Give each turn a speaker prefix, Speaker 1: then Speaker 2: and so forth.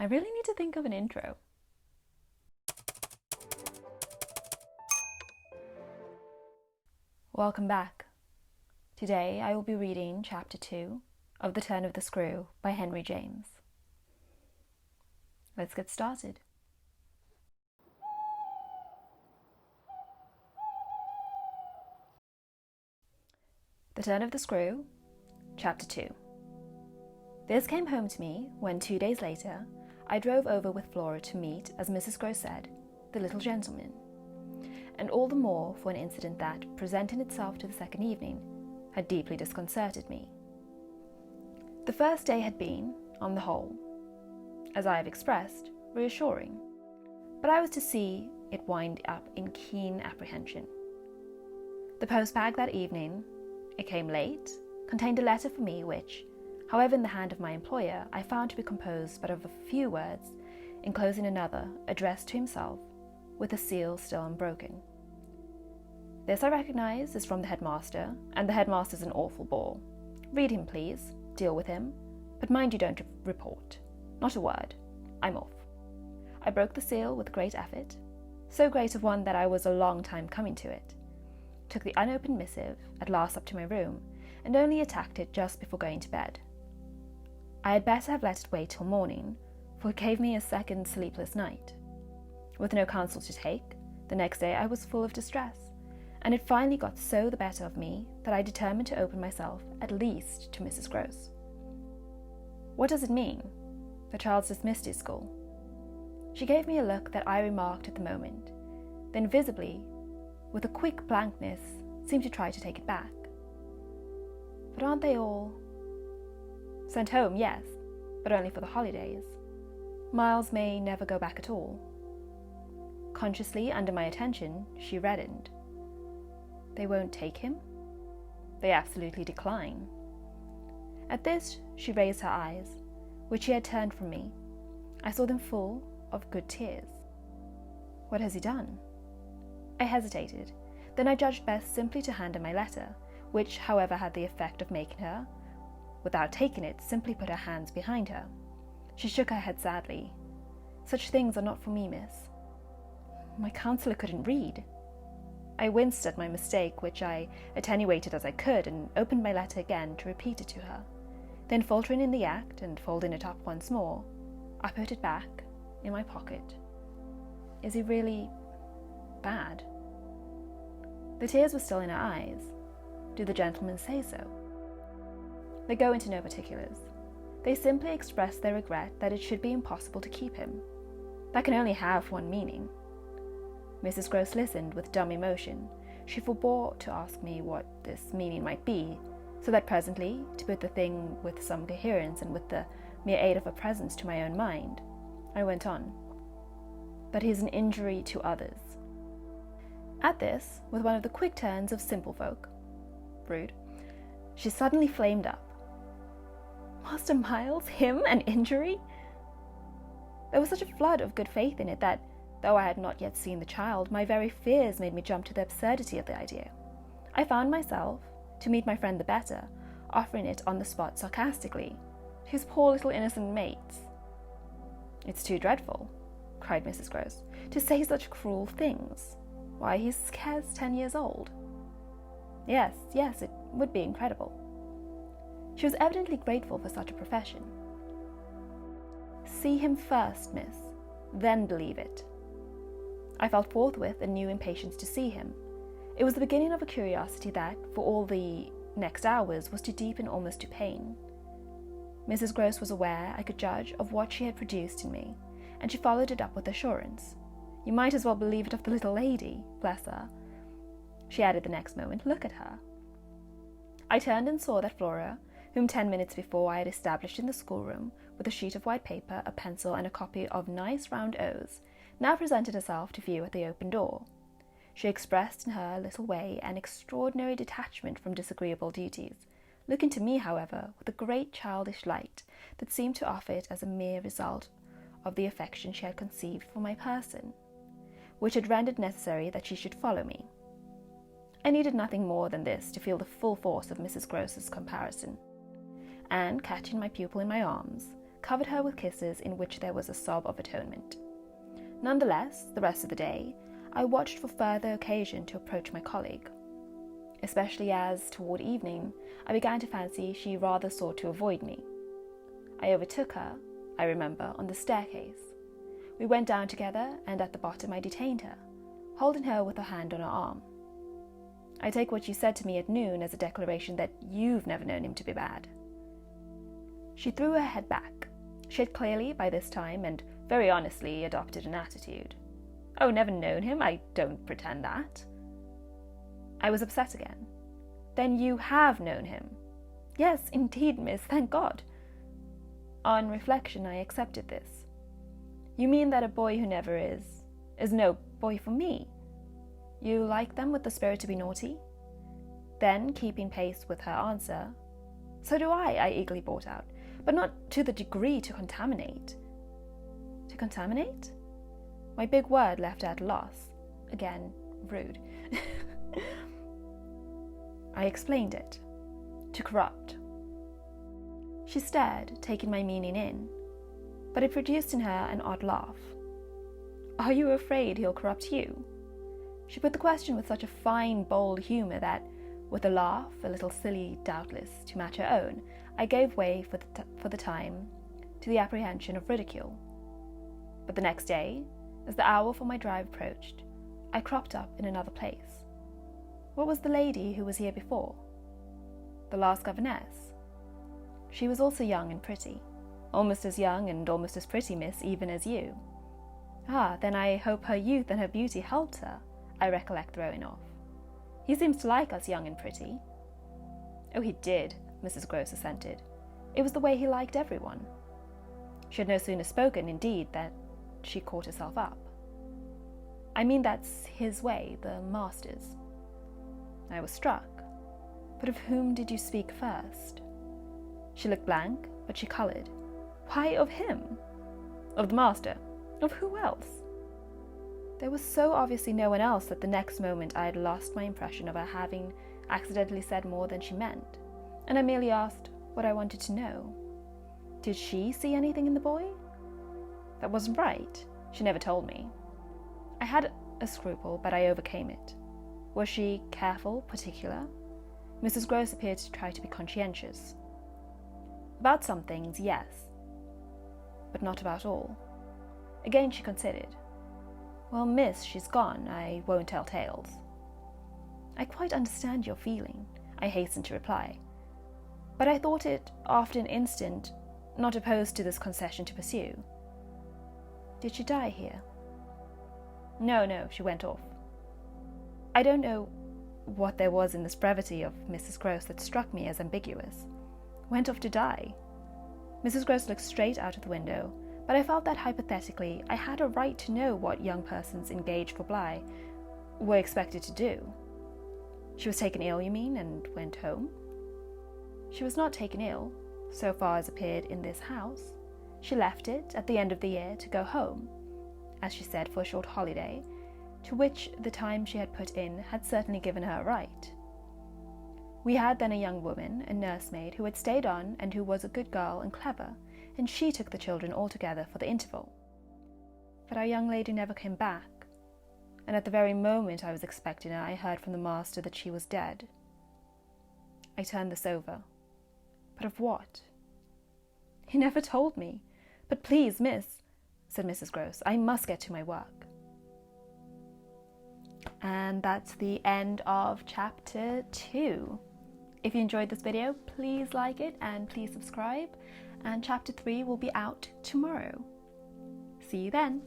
Speaker 1: I really need to think of an intro. Welcome back. Today I will be reading Chapter 2 of The Turn of the Screw by Henry James. Let's get started. The Turn of the Screw, Chapter 2. This came home to me when 2 days later I drove over with Flora to meet, as Mrs. Gross said, the little gentleman, and all the more for an incident that, presenting itself to the second evening, had deeply disconcerted me. The first day had been, on the whole, as I have expressed, reassuring, but I was to see it wind up in keen apprehension. The postbag that evening, it came late, contained a letter for me which, however in the hand of my employer, I found to be composed but of a few words, enclosing another addressed to himself, with the seal still unbroken. This I recognise is from the headmaster, and the headmaster's an awful bore. Read him, please, deal with him, but mind you don't report. Not a word. I'm off. I broke the seal with great effort, so great of one that I was a long time coming to it, took the unopened missive at last up to my room, and only attacked it just before going to bed. I had better have let it wait till morning, for it gave me a second sleepless night. With no counsel to take, the next day I was full of distress, and it finally got so the better of me that I determined to open myself at least to Mrs. Gross. What does it mean? The child's dismissed his school. She gave me a look that I remarked at the moment, then visibly, with a quick blankness, seemed to try to take it back. But aren't they all... Sent home, yes, but only for the holidays. Miles may never go back at all. Consciously, under my attention, she reddened. They won't take him? They absolutely decline. At this, she raised her eyes, which she had turned from me. I saw them full of good tears. What has he done? I hesitated. Then I judged best simply to hand her my letter, which, however, had the effect of making her, without taking it, simply put her hands behind her. She shook her head sadly. Such things are not for me, miss. My counsellor couldn't read. I winced at my mistake, which I attenuated as I could, and opened my letter again to repeat it to her. Then, faltering in the act, and folding it up once more, I put it back in my pocket. Is he really bad? The tears were still in her eyes. Do the gentlemen say so? They go into no particulars. They simply express their regret that it should be impossible to keep him. That can only have one meaning. Mrs. Gross listened with dumb emotion. She forbore to ask me what this meaning might be, so that presently, to put the thing with some coherence and with the mere aid of her presence to my own mind, I went on. That he is an injury to others. At this, with one of the quick turns of simple folk, rude, she suddenly flamed up. Master Miles, him an injury? There was such a flood of good faith in it that, though I had not yet seen the child, my very fears made me jump to the absurdity of the idea. I found myself, to meet my friend the better, offering it on the spot sarcastically, to his poor little innocent mates. It's too dreadful, cried Mrs. Gross, to say such cruel things. Why, he's scarce 10 years old. Yes, it would be incredible. She was evidently grateful for such a profession. See him first, miss, then believe it. I felt forthwith a new impatience to see him. It was the beginning of a curiosity that, for all the next hours, was to deepen almost to pain. Mrs. Gross was aware I could judge of what she had produced in me, and she followed it up with assurance. You might as well believe it of the little lady, bless her. She added the next moment, look at her. I turned and saw that Flora, whom 10 minutes before I had established in the schoolroom with a sheet of white paper, a pencil, and a copy of nice round O's, now presented herself to view at the open door. She expressed in her little way an extraordinary detachment from disagreeable duties, looking to me, however, with a great childish light that seemed to offer it as a mere result of the affection she had conceived for my person, which had rendered necessary that she should follow me. I needed nothing more than this to feel the full force of Mrs. Gross's comparison, and, catching my pupil in my arms, covered her with kisses in which there was a sob of atonement. Nonetheless, the rest of the day, I watched for further occasion to approach my colleague, especially as, toward evening, I began to fancy she rather sought to avoid me. I overtook her, I remember, on the staircase. We went down together, and at the bottom I detained her, holding her with a hand on her arm. I take what you said to me at noon as a declaration that you've never known him to be bad. She threw her head back. She had clearly, by this time, and very honestly, adopted an attitude. Oh, never known him? I don't pretend that. I was upset again. Then you have known him? Yes, indeed, miss, thank God. On reflection, I accepted this. You mean that a boy who never is no boy for me? You like them with the spirit to be naughty? Then, keeping pace with her answer, so do I eagerly brought out, but not to the degree to contaminate. To contaminate? My big word left at a loss. Again, rude. I explained it. To corrupt. She stared, taking my meaning in, but it produced in her an odd laugh. Are you afraid he'll corrupt you? She put the question with such a fine, bold humour that, with a laugh, a little silly, doubtless, to match her own, I gave way for the time to the apprehension of ridicule. But the next day, as the hour for my drive approached, I cropped up in another place. What was the lady who was here before? The last governess. She was also young and pretty. Almost as young and almost as pretty, miss, even as you. Ah, then I hope her youth and her beauty helped her, I recollect throwing off. He seems to like us young and pretty. Oh, he did, Mrs. Gross assented. It was the way he liked everyone. She had no sooner spoken, indeed, that she caught herself up. I mean, that's his way, the master's. I was struck. But of whom did you speak first? She looked blank, but she coloured. Why of him? Of the master? Of who else? There was so obviously no one else that the next moment I had lost my impression of her having accidentally said more than she meant, and I merely asked what I wanted to know. Did she see anything in the boy? That wasn't right. She never told me. I had a scruple, but I overcame it. Was she careful, particular? Mrs. Gross appeared to try to be conscientious. About some things, yes, but not about all. Again she considered. Well, miss, she's gone. I won't tell tales. I quite understand your feeling, I hastened to reply. But I thought it, after an instant, not opposed to this concession to pursue. Did she die here? No, she went off. I don't know what there was in this brevity of Mrs. Gross that struck me as ambiguous. Went off to die. Mrs. Gross looked straight out of the window, but I felt that hypothetically I had a right to know what young persons engaged for Bly were expected to do. She was taken ill, you mean, and went home? She was not taken ill, so far as appeared in this house. She left it at the end of the year to go home, as she said, for a short holiday, to which the time she had put in had certainly given her a right. We had then a young woman, a nursemaid, who had stayed on and who was a good girl and clever, and she took the children altogether for the interval. But our young lady never came back, and at the very moment I was expecting her, I heard from the master that she was dead. I turned this over. But of what? He never told me. But please, miss, said Mrs. Gross, I must get to my work. And that's the end of chapter 2. If you enjoyed this video, please like it and please subscribe. And chapter 3 will be out tomorrow. See you then.